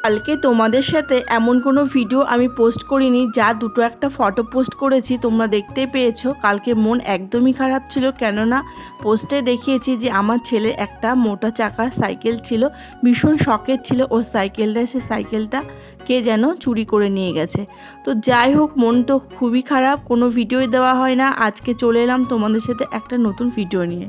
কালকে তোমাদের সাথে এমন কোনো ভিডিও আমি পোস্ট করিনি, যা দুটো একটা ফটো পোস্ট করেছি, তোমরা দেখতেই পেয়েছো। কালকে মন একদমই খারাপ ছিল, কেননা পোস্টে দেখিয়েছি যে আমার ছেলের একটা মোটা চাকার সাইকেল ছিল, ভীষণ শখের ছিল ওর সাইকেলটা। সে সাইকেলটা কে যেন চুরি করে নিয়ে গেছে। তো যাই হোক, মন তো খুবই খারাপ, কোনো ভিডিওই দেওয়া হয় না। আজকে চলে এলাম তোমাদের সাথে একটা নতুন ভিডিও নিয়ে।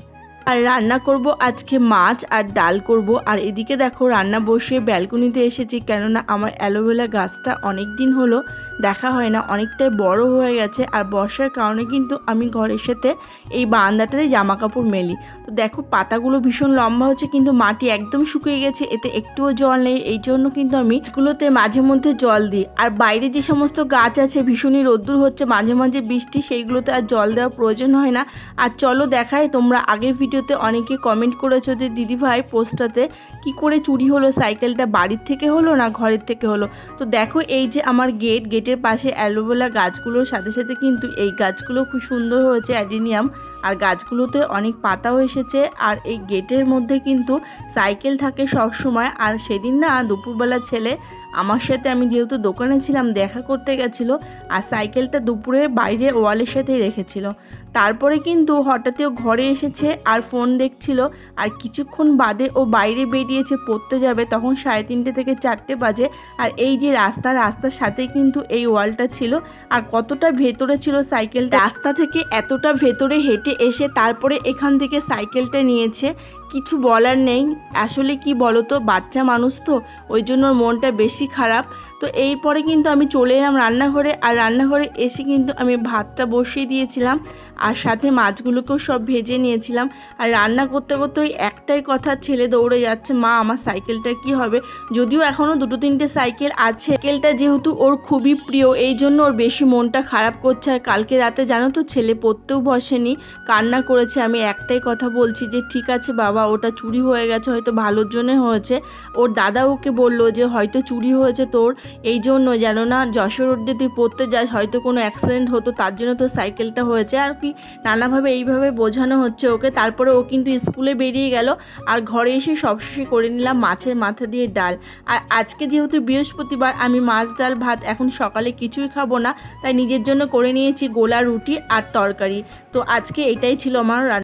আর রান্না করব আজকে মাছ আর ডাল করব। আর এদিকে দেখো রান্না বসিয়ে ব্যালকনিতে এসেছি, কেননা আমার অ্যালোভেরা গাছটা অনেক দিন হলো দেখা হয় না, অনেকটাই বড় হয়ে গেছে। আর বর্ষার কারণে কিন্তু আমি ঘরের সাথে এই বারান্দাটাতে জামা কাপড় মেলি। তো দেখো পাতাগুলো ভীষণ লম্বা হচ্ছে, কিন্তু মাটি একদম শুকিয়ে গেছে, এতে একটুও জল নেই। এই জন্য কিন্তু আমি গাছগুলোতে মাঝে মধ্যে জল দিই। আর বাইরে যে সমস্ত গাছ আছে ভীষণই রোদ্দুর হচ্ছে, মাঝে মাঝে বৃষ্টি, সেইগুলোতে আর জল দেওয়ার প্রয়োজন হয় না। আর চলো দেখাই, তোমরা আগের ভিডিওতে অনেকে কমেন্ট করেছো যে দিদিভাই পোস্টটাতে কি করে চুরি হলো সাইকেলটা, বাড়ির থেকে হলো না ঘরের থেকে হলো। তো দেখো এই যে আমার গেটের পাশে অ্যালোভেরা গাছগুলোর সাথে সাথে কিন্তু এই গাছগুলো খুব সুন্দর হয়েছে, অ্যাডিনিয়াম। আর গাছগুলোতে অনেক পাতাও এসেছে। আর এই গেটের মধ্যে কিন্তু সাইকেল থাকে সব সময়। আর সেদিন না দুপুরবেলা ছেলে আমার সাথে, আমি যেহেতু দোকানে ছিলাম, দেখা করতে গেছিলো, আর সাইকেলটা দুপুরে বাইরে ওয়ালের সাথেই রেখেছিল। তারপরে কিন্তু হঠাৎই ও ঘরে এসেছে আর ফোন দেখছিল। আর কিছুক্ষণ বাদে ও বাইরে বেরিয়েছে পড়তে যাবে, তখন 3:30 থেকে 4টে বাজে। আর এই যে রাস্তার সাথে কিন্তু এই ওয়ালটা ছিল। আর কতটা ভেতরে ছিল সাইকেলটা, রাস্তা থেকে এতটা ভেতরে হেঁটে এসে তারপরে এখান থেকে সাইকেলটা নিয়েছে। কিছু বলার নেই, আসলে কি বলো তো, বাচ্চা মানুষ তো, ওই জন্য মনটা বেশি খারাপ। তো এরপরে কিন্তু আমি চলে এলাম রান্নাঘরে। আর রান্নাঘরে এসে কিন্তু আমি ভাতটা বসিয়ে দিয়েছিলাম, আর সাথে মাছগুলোকেও সব ভেজে নিয়েছিলাম। আর রান্না করতে করতে ওই একটাই কথা, ছেলে দৌড়ে যাচ্ছে, মা আমার সাইকেলটা কি হবে। যদিও এখনও 2-3টে সাইকেল আছে, সাইকেলটা যেহেতু ওর খুবই প্রিয়, এই জন্য ওর বেশি মনটা খারাপ করছে। আর কালকে রাতে জানো তো, ছেলে পড়তেও বসেনি, কান্না করেছে। আমি একটাই কথা বলছি যে ঠিক আছে বাবা, ওটা চুরি হয়ে গেছে, হয়তো ভালোর জন্য হয়েছে। ওর দাদা ওকে বললো যে হয়তো চুরি হয়েছে তোর, এই জন্য যেন না যশোর রোডে তুই পড়তে যাস, হয়তো কোনো অ্যাক্সিডেন্ট হতো, তার জন্য তোর সাইকেলটা হয়েছে। আর কি নানাভাবে এইভাবে বোঝানো হচ্ছে ওকে। তারপরে ও কিন্তু স্কুলে বেরিয়ে গেল। আর ঘরে এসে সবশেষে করে নিলাম মাছের মাথা দিয়ে ডাল। আর আজকে যেহেতু বৃহস্পতিবার, আমি মাছ ডাল ভাত এখন সকালে কিছুই খাবো না, তাই নিজের জন্য করে নিয়েছি গোলা রুটি আর তরকারি। তো আজকে এটাই ছিল আমার